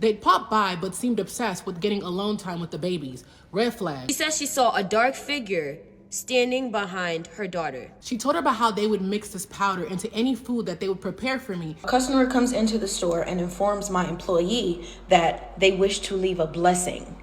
They'd pop by but seemed obsessed with getting alone time with the babies. Red flag. She says she saw a dark figure standing behind her daughter. She told her about how they would mix this powder into any food that they would prepare for me. A customer comes into the store and informs my employee that they wish to leave a blessing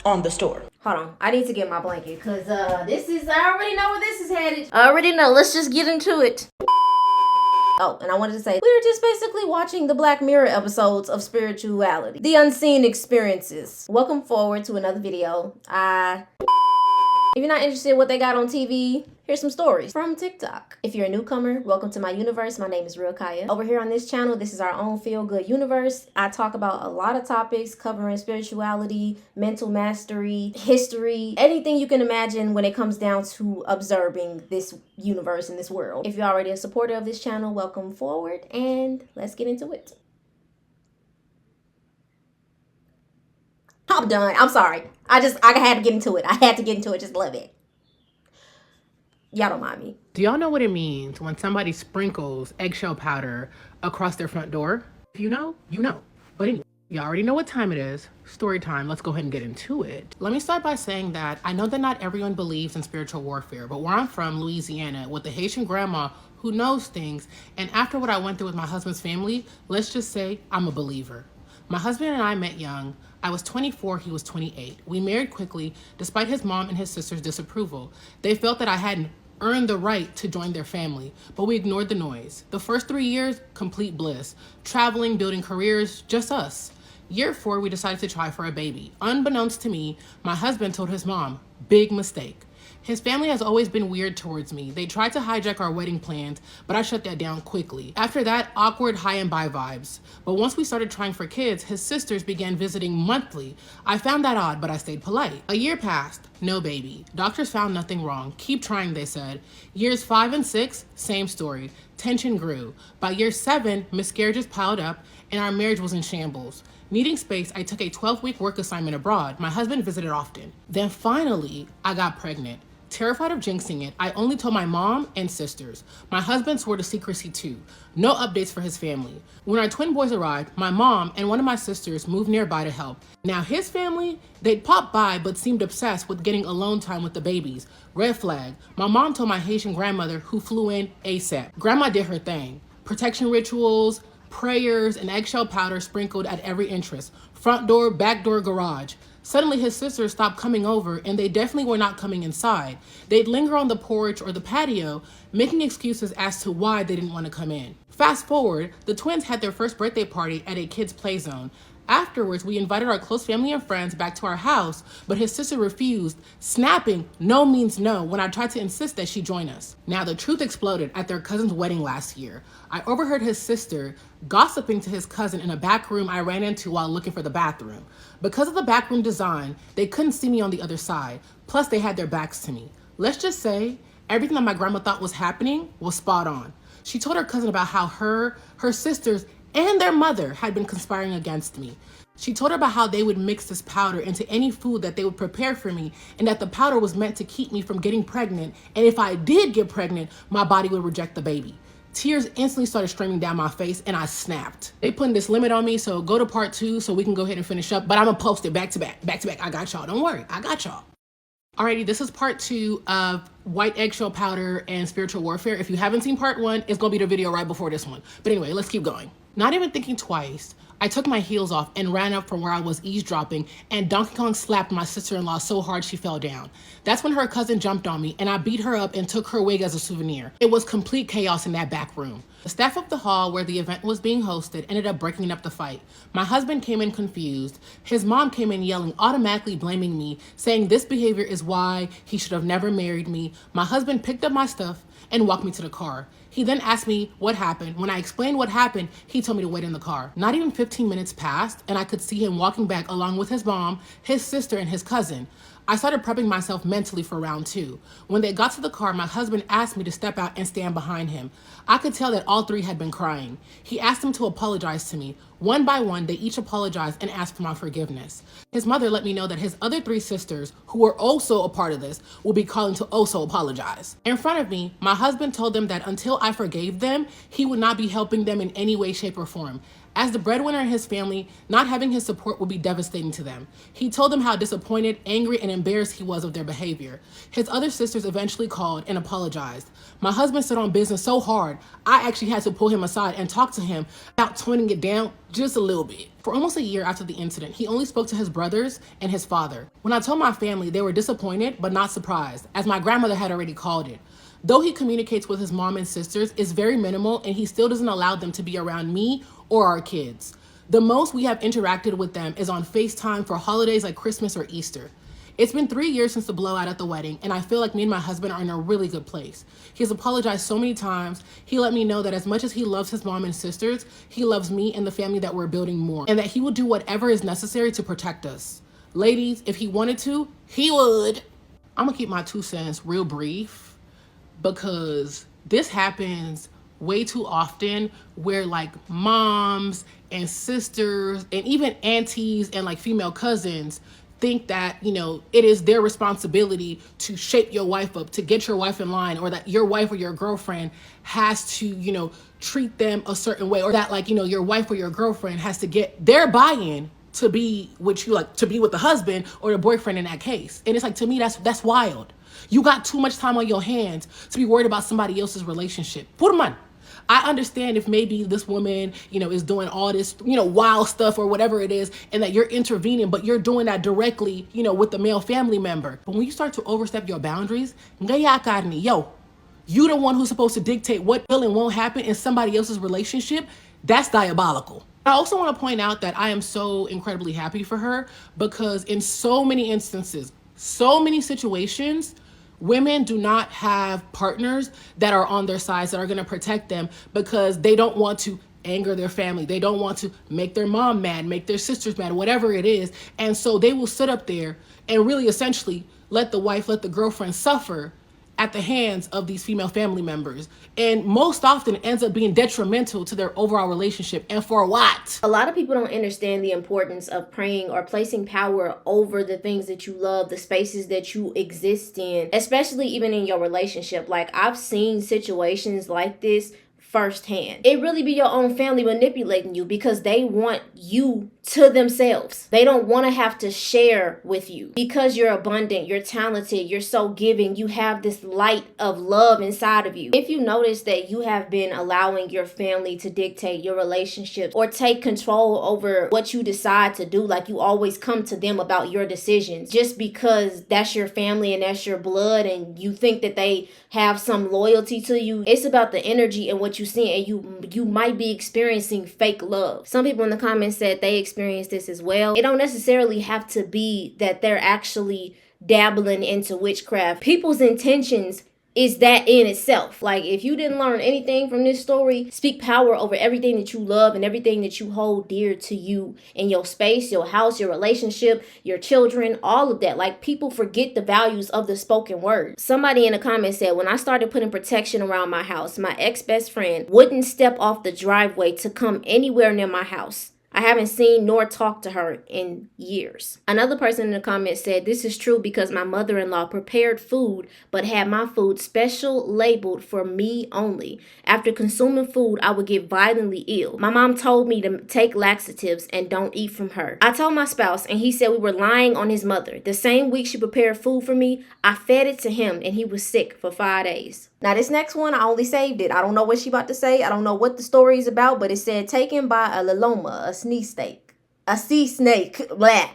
on the store. Hold on, I need to get my blanket because I already know where this is headed. I already know, let's just get into it. Oh, and I wanted to say, we were just basically watching the Black Mirror episodes of spirituality. The unseen experiences. Welcome forward to another video. If you're not interested in what they got on TV, here's some stories from TikTok. If you're a newcomer, welcome to my universe. My name is RealKiya. Over here on this channel, this is our own feel-good universe. I talk about a lot of topics covering spirituality, mental mastery, history, anything you can imagine when it comes down to observing this universe and this world. If you're already a supporter of this channel, welcome forward and let's get into it. I'm done. I'm sorry. I had to get into it. I had to get into it. Just love it. Y'all don't mind me. Do y'all know what it means when somebody sprinkles eggshell powder across their front door? If you know, you know. But anyway, you already know what time it is. Story time. Let's go ahead and get into it. Let me start by saying that I know that not everyone believes in spiritual warfare, but where I'm from, Louisiana, with a Haitian grandma who knows things, and after what I went through with my husband's family, let's just say I'm a believer. My husband and I met young. I was 24, he was 28. We married quickly, despite his mom and his sister's disapproval. They felt that I hadn't earned the right to join their family, but we ignored the noise. The first 3 years, complete bliss. Traveling, building careers, just us. Year 4, we decided to try for a baby. Unbeknownst to me, my husband told his mom, big mistake. His family has always been weird towards me. They tried to hijack our wedding plans, but I shut that down quickly. After that, awkward high and by vibes. But once we started trying for kids, his sisters began visiting monthly. I found that odd, but I stayed polite. A year passed, no baby. Doctors found nothing wrong. Keep trying, they said. Years 5 and 6, same story. Tension grew. By year 7, miscarriages piled up, and our marriage was in shambles. Needing space, I took a 12-week work assignment abroad. My husband visited often. Then finally, I got pregnant. Terrified of jinxing it, I only told my mom and sisters. My husband swore to secrecy too. No updates for his family. When our twin boys arrived, my mom and one of my sisters moved nearby to help. Now his family, they'd pop by but seemed obsessed with getting alone time with the babies. Red flag. My mom told my Haitian grandmother who flew in ASAP. Grandma did her thing. Protection rituals, prayers, and eggshell powder sprinkled at every entrance. Front door, back door, garage. Suddenly his sisters stopped coming over and they definitely were not coming inside. They'd linger on the porch or the patio, making excuses as to why they didn't want to come in. Fast forward, the twins had their first birthday party at a kids' play zone. Afterwards, we invited our close family and friends back to our house, but his sister refused, snapping no means no when I tried to insist that she join us. Now, the truth exploded at their cousin's wedding last year. I overheard his sister gossiping to his cousin in a back room I ran into while looking for the bathroom. Because of the backroom design, they couldn't see me on the other side, plus they had their backs to me. Let's just say, everything that my grandma thought was happening was spot on. She told her cousin about how her sisters, and their mother had been conspiring against me. She told her about how they would mix this powder into any food that they would prepare for me, and that the powder was meant to keep me from getting pregnant, and if I did get pregnant, my body would reject the baby. Tears instantly started streaming down my face and I snapped. They putting this limit on me, so go to part 2 so we can go ahead and finish up, but I'm gonna post it back to back. I got y'all, don't worry, I got y'all. Alrighty, this is part 2 of white eggshell powder and spiritual warfare. If you haven't seen part 1, it's gonna be the video right before this one. But anyway, let's keep going. Not even thinking twice, I took my heels off and ran up from where I was eavesdropping, and Donkey Kong slapped my sister-in-law so hard she fell down. That's when her cousin jumped on me and I beat her up and took her wig as a souvenir. It was complete chaos in that back room. The staff up the hall where the event was being hosted ended up breaking up the fight. My husband came in confused. His mom came in yelling, automatically blaming me, saying this behavior is why he should have never married me. My husband picked up my stuff and walked me to the car. He then asked me what happened. When I explained what happened, he told me to wait in the car. Not even 15 minutes passed, and I could see him walking back along with his mom, his sister, and his cousin. I started prepping myself mentally for round 2. When they got to the car, my husband asked me to step out and stand behind him. I could tell that all 3 had been crying. He asked them to apologize to me. One by one, they each apologized and asked for my forgiveness. His mother let me know that his other 3 sisters, who were also a part of this, will be calling to also apologize. In front of me, my husband told them that until I forgave them, he would not be helping them in any way, shape, or form. As the breadwinner in his family, not having his support would be devastating to them. He told them how disappointed, angry, and embarrassed he was of their behavior. His other sisters eventually called and apologized. My husband stood on business so hard, I actually had to pull him aside and talk to him about toning it down just a little bit. For almost a year after the incident, he only spoke to his brothers and his father. When I told my family, they were disappointed but not surprised, as my grandmother had already called it. Though he communicates with his mom and sisters, it's very minimal, and he still doesn't allow them to be around me or our kids. The most we have interacted with them is on FaceTime for holidays like Christmas or Easter. It's been 3 years since the blowout at the wedding, and I feel like me and my husband are in a really good place. He has apologized so many times. He let me know that as much as he loves his mom and sisters, he loves me and the family that we're building more, and that he will do whatever is necessary to protect us. Ladies, if he wanted to, he would. I'm gonna keep my 2 cents real brief, because this happens way too often where like moms and sisters and even aunties and like female cousins think that, you know, it is their responsibility to shape your wife up, to get your wife in line, or that your wife or your girlfriend has to, you know, treat them a certain way, or that like, you know, your wife or your girlfriend has to get their buy-in to be with you, like to be with the husband or the boyfriend in that case. And it's like, to me, that's wild. You got too much time on your hands to be worried about somebody else's relationship. Put them on. I understand if maybe this woman, you know, is doing all this, you know, wild stuff or whatever it is, and that you're intervening, but you're doing that directly, you know, with the male family member. But when you start to overstep your boundaries, yo, you the one who's supposed to dictate what will and won't happen in somebody else's relationship. That's diabolical. I also want to point out that I am so incredibly happy for her, because in so many instances, so many situations, women do not have partners that are on their sides, that are going to protect them, because they don't want to anger their family. They don't want to make their mom mad, make their sisters mad, whatever it is. And so they will sit up there and really essentially let the wife, let the girlfriend suffer at the hands of these female family members. And most often it ends up being detrimental to their overall relationship. And for what? A lot of people don't understand the importance of praying or placing power over the things that you love, the spaces that you exist in, especially even in your relationship. Like, I've seen situations like this firsthand. It really be your own family manipulating you because they want you to themselves. They don't want to have to share with you because you're abundant, you're talented, you're so giving, you have this light of love inside of you. If you notice that you have been allowing your family to dictate your relationships or take control over what you decide to do, like you always come to them about your decisions just because that's your family and that's your blood and you think that they have some loyalty to you, it's about the energy and what you see, and you might be experiencing fake love. Some people in the comments said they experienced this as well. It don't necessarily have to be that they're actually dabbling into witchcraft. People's intentions is that in itself. Like, if you didn't learn anything from this story, speak power over everything that you love and everything that you hold dear to you in your space, your house, your relationship, your children, all of that. Like, people forget the values of the spoken word. Somebody in the comments said, when I started putting protection around my house, my ex-best friend wouldn't step off the driveway to come anywhere near my house. I haven't seen nor talked to her in years. Another person in the comments said, this is true because my mother-in-law prepared food but had my food special labeled for me only. After consuming food, I would get violently ill. My mom told me to take laxatives and don't eat from her. I told my spouse and he said we were lying on his mother. The same week she prepared food for me, I fed it to him and he was sick for 5 days. Now, this next one, I only saved it. I don't know what she about to say. I don't know what the story is about, but it said taken by a liloma, a sea snake, blah.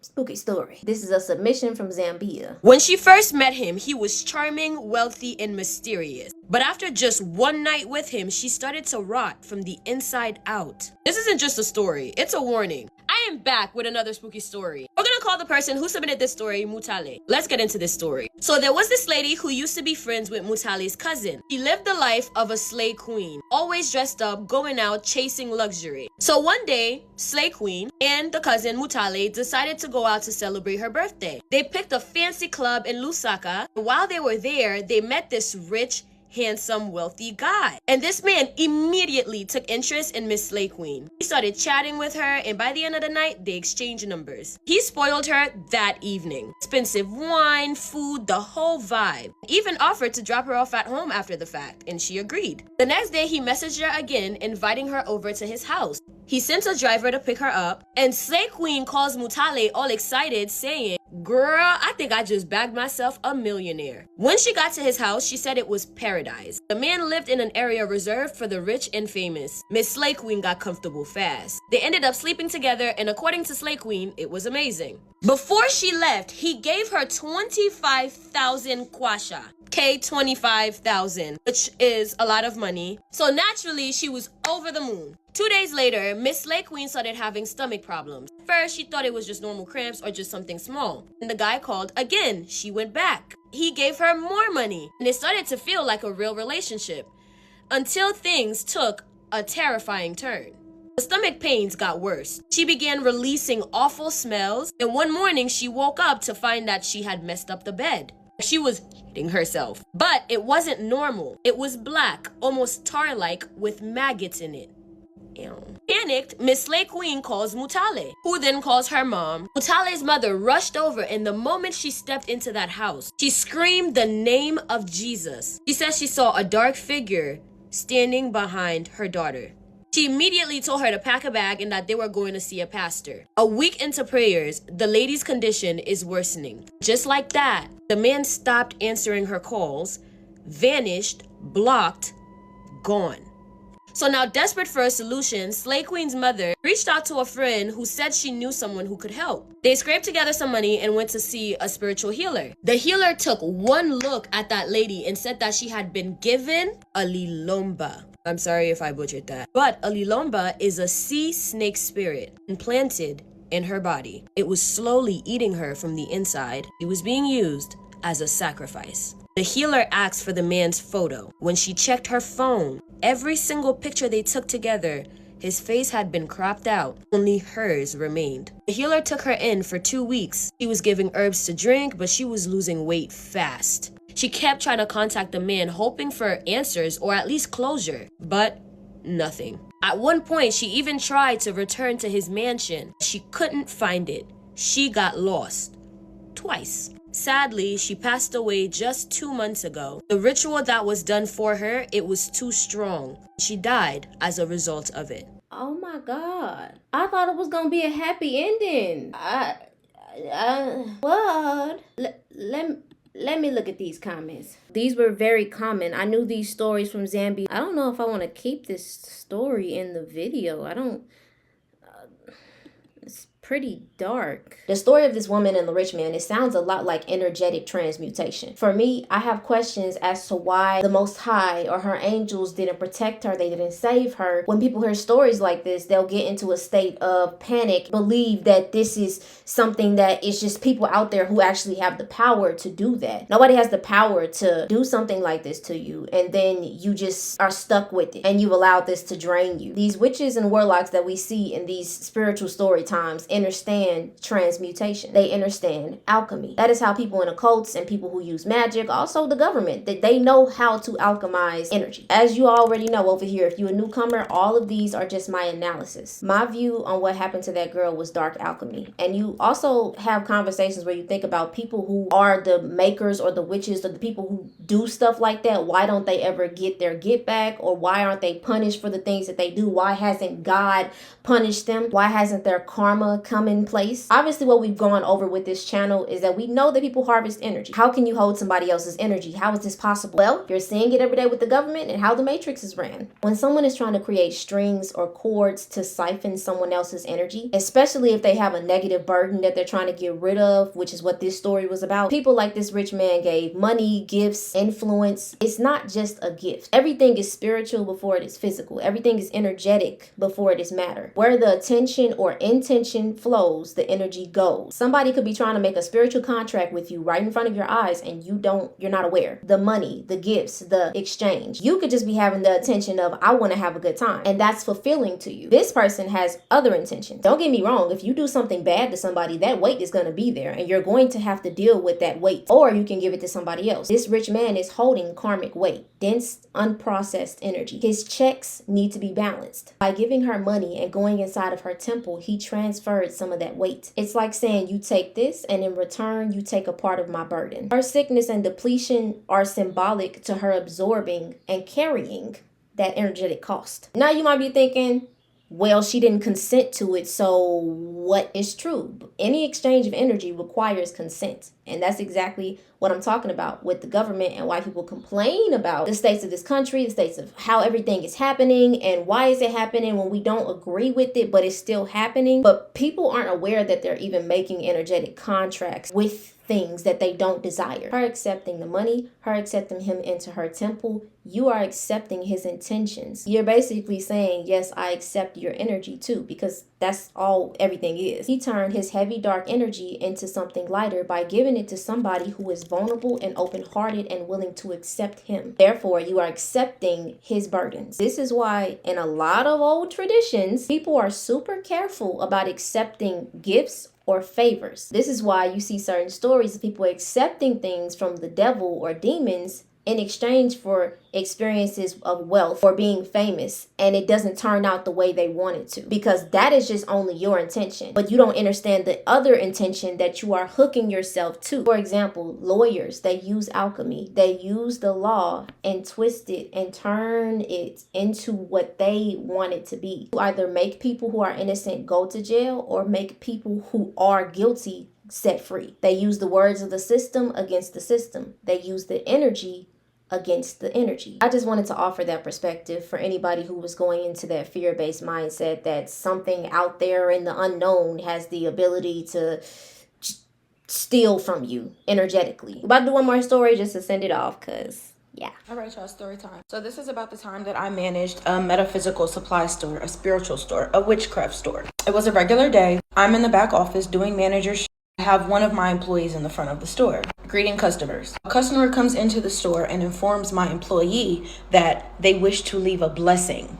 Spooky story. This is a submission from Zambia. When she first met him, he was charming, wealthy, and mysterious. But after just one night with him, she started to rot from the inside out. This isn't just a story, it's a warning. I am back with another spooky story. We're gonna call the person who submitted this story Mutale. Let's get into this story. So there was this lady who used to be friends with Mutale's cousin. She lived the life of a slay queen, always dressed up, going out, chasing luxury. So one day, Slay Queen and the cousin Mutale decided to go out to celebrate her birthday. They picked a fancy club in Lusaka. While they were there, they met this rich, handsome, wealthy guy. And this man immediately took interest in Miss Slay Queen. He started chatting with her, and by the end of the night, they exchanged numbers. He spoiled her that evening. Expensive wine, food, the whole vibe. Even offered to drop her off at home after the fact, and she agreed. The next day, he messaged her again, inviting her over to his house. He sent a driver to pick her up, and Slay Queen calls Mutale all excited, saying, "Girl, I think I just bagged myself a millionaire." When she got to his house, she said it was paradise. The man lived in an area reserved for the rich and famous. Miss Slay Queen got comfortable fast. They ended up sleeping together, and according to Slay Queen, it was amazing. Before she left, he gave her 25,000 kwasha. $25,000, which is a lot of money. So naturally, she was over the moon. 2 days later, Miss Slay Queen started having stomach problems. First, she thought it was just normal cramps or just something small. And the guy called again. She went back. He gave her more money, and it started to feel like a real relationship. Until things took a terrifying turn. The stomach pains got worse. She began releasing awful smells, and one morning she woke up to find that she had messed up the bed. She was eating herself. But it wasn't normal. It was black, almost tar-like, with maggots in it. Ew. Panicked, Miss Slay Queen calls Mutale, who then calls her mom. Mutale's mother rushed over, and the moment she stepped into that house, she screamed the name of Jesus. She says she saw a dark figure standing behind her daughter. She immediately told her to pack a bag and that they were going to see a pastor. A week into prayers, the lady's condition is worsening. Just like that, the man stopped answering her calls, vanished, blocked, gone. So now, desperate for a solution, Slay Queen's mother reached out to a friend who said she knew someone who could help. They scraped together some money and went to see a spiritual healer. The healer took one look at that lady and said that she had been given a lilomba. I'm sorry if I butchered that. But a lilomba is a sea snake spirit implanted in her body. It was slowly eating her from the inside. It was being used as a sacrifice. The healer asked for the man's photo. When she checked her phone, every single picture they took together, his face had been cropped out. Only hers remained. The healer took her in for 2 weeks. She was giving herbs to drink, but she was losing weight fast. She kept trying to contact the man, hoping for answers or at least closure, but nothing. At one point, she even tried to return to his mansion. She couldn't find it. She got lost. Twice. Sadly, she passed away just 2 months ago. The ritual that was done for her, it was too strong. She died as a result of it. Oh my God. I thought it was gonna be a happy ending. What? Let me look at these comments. These were very common. I knew these stories from Zambia. I don't know if I want to keep this story in the video. It's pretty dark. The story of this woman and the rich man, it sounds a lot like energetic transmutation. For me, I have questions as to why the Most High or her angels didn't protect her, they didn't save her. When people hear stories like this, they'll get into a state of panic, believe that this is something that is just people out there who actually have the power to do that. Nobody has the power to do something like this to you, and then you just are stuck with it, and you allowed this to drain you. These witches and warlocks that we see in these spiritual story times understand transmutation. They understand alchemy. That is how people in occults and people who use magic, also the government, that they know how to alchemize energy. As you already know over here, if you're a newcomer, all of these are just my analysis. My view on what happened to that girl was dark alchemy. And you also have conversations where you think about people who are the makers or the witches or the people who do stuff like that. Why don't they ever get their get back? Or why aren't they punished for the things that they do? Why hasn't God punished them? Why hasn't their karma come in place? Obviously, what we've gone over with this channel is that we know that people harvest energy. How can you hold somebody else's energy? How is this possible? Well, you're seeing it every day with the government and how the matrix is ran. When someone is trying to create strings or cords to siphon someone else's energy, especially if they have a negative burden that they're trying to get rid of, which is what this story was about, people like this rich man gave money, gifts, influence. It's not just a gift. Everything is spiritual before it is physical. Everything is energetic before it is matter. Where the attention or intention flows, the energy goes. Somebody could be trying to make a spiritual contract with you right in front of your eyes and you're not aware. The money, the gifts, the exchange. You could just be having the intention of, I want to have a good time. And that's fulfilling to you. This person has other intentions. Don't get me wrong. If you do something bad to somebody, that weight is going to be there and you're going to have to deal with that weight. Or you can give it to somebody else. This rich man is holding karmic weight, dense, unprocessed energy. His checks need to be balanced. By giving her money and going inside of her temple, he transferred some of that weight. It's like saying, you take this and in return, you take a part of my burden. Her sickness and depletion are symbolic to her absorbing and carrying that energetic cost. Now you might be thinking, well, she didn't consent to it, so what is true? Any exchange of energy requires consent. And that's exactly what I'm talking about with the government and why people complain about the states of this country, the states of how everything is happening and why is it happening when we don't agree with it, but it's still happening. But people aren't aware that they're even making energetic contracts with things that they don't desire. Her accepting the money, her accepting him into her temple, you are accepting his intentions. You're basically saying, yes, I accept your energy too, because that's all everything is. He turned his heavy dark energy into something lighter by giving it to somebody who is vulnerable and open-hearted and willing to accept him. Therefore, you are accepting his burdens. This is why in a lot of old traditions, people are super careful about accepting gifts or favors. This is why you see certain stories of people accepting things from the devil or demons in exchange for experiences of wealth or being famous, and it doesn't turn out the way they want it to, because that is just only your intention, but you don't understand the other intention that you are hooking yourself to. For example, lawyers, they use alchemy, they use the law and twist it and turn it into what they want it to be, to either make people who are innocent go to jail or make people who are guilty set free. They use the words of the system against the system. They use the energy against the energy. I just wanted to offer that perspective for anybody who was going into that fear-based mindset that something out there in the unknown has the ability to steal from you energetically. About to do one more story just to send it off, because yeah. All right, y'all, story time. So this is about the time that I managed a metaphysical supply store, a spiritual store, a witchcraft store. It was a regular day. I'm in the back office doing manager shit. I have one of my employees in the front of the store, greeting customers. A customer comes into the store and informs my employee that they wish to leave a blessing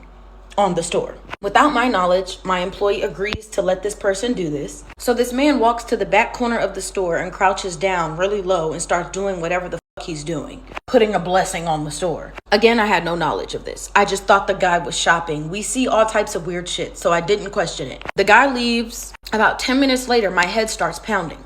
on the store. Without my knowledge, my employee agrees to let this person do this. So this man walks to the back corner of the store and crouches down really low and starts doing whatever the fuck he's doing, putting a blessing on the store. Again, I had no knowledge of this. I just thought the guy was shopping. We see all types of weird shit, so I didn't question it. The guy leaves. About 10 minutes later, my head starts pounding.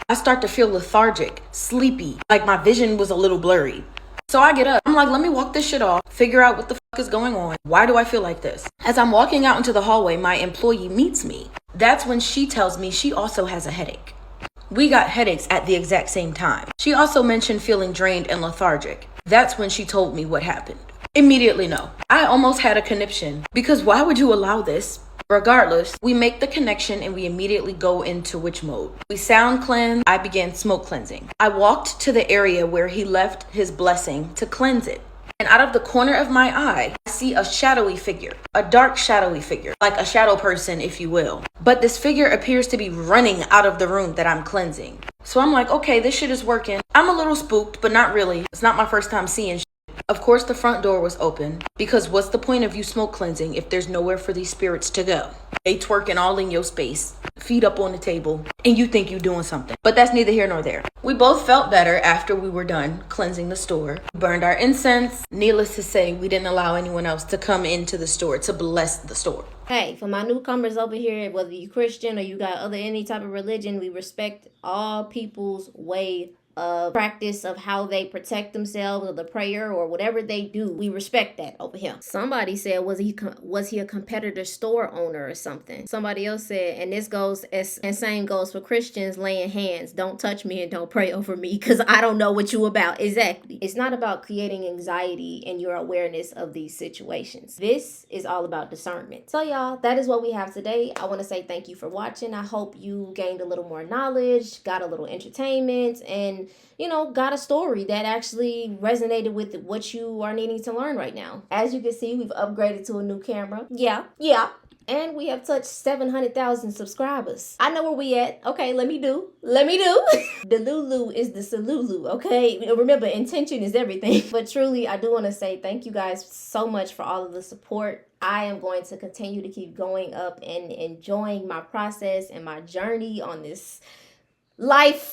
I start to feel lethargic, sleepy, like my vision was a little blurry. So I get up. I'm like, let me walk this shit off, figure out what the fuck is going on. Why do I feel like this? As I'm walking out into the hallway, my employee meets me. That's when she tells me she also has a headache. We got headaches at the exact same time. She also mentioned feeling drained and lethargic. That's when she told me what happened. Immediately no. I almost had a conniption, because why would you allow this? Regardless, we make the connection and we immediately go into witch mode. We sound cleanse. I began smoke cleansing. I walked to the area where he left his blessing to cleanse it. And out of the corner of my eye, I see a shadowy figure, a dark shadowy figure, like a shadow person, if you will. But this figure appears to be running out of the room that I'm cleansing. So I'm like, okay, this shit is working. I'm a little spooked, but not really. It's not my first time seeing shit. Of course, the front door was open, because what's the point of you smoke cleansing if there's nowhere for these spirits to go? They twerking all in your space, feet up on the table, and you think you're doing something. But that's neither here nor there. We both felt better after we were done cleansing the store. We burned our incense. Needless to say, we didn't allow anyone else to come into the store to bless the store. Hey, for my newcomers over here, whether you Christian or you got any type of religion, we respect all people's way of practice of how they protect themselves or the prayer or whatever they do. We respect that over here. Somebody said, was he a competitor store owner or something? Somebody else said, and this goes and same goes for Christians laying hands. Don't touch me and don't pray over me, because I don't know what you about. Exactly. It's not about creating anxiety and your awareness of these situations. This is all about discernment. So y'all, that is what we have today. I want to say thank you for watching. I hope you gained a little more knowledge, got a little entertainment, and got a story that actually resonated with what you are needing to learn right now. As you can see, we've upgraded to a new camera. Yeah. And we have touched 700,000 subscribers. I know where we at. Okay, let me do. The Lulu is the Salulu, okay? Remember, intention is everything. But truly, I do want to say thank you guys so much for all of the support. I am going to continue to keep going up and enjoying my process and my journey on this life.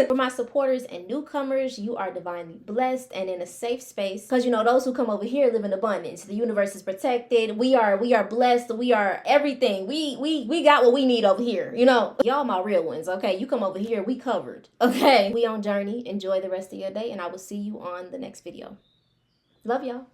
For my supporters and newcomers, you are divinely blessed and in a safe space, because you know those who come over here live in abundance. The universe is protected. We are blessed. We are everything. We got what we need over here. You know, y'all my real ones. Okay, you come over here, we covered. Okay, we on journey. Enjoy the rest of your day, and I will see you on the next video. Love y'all.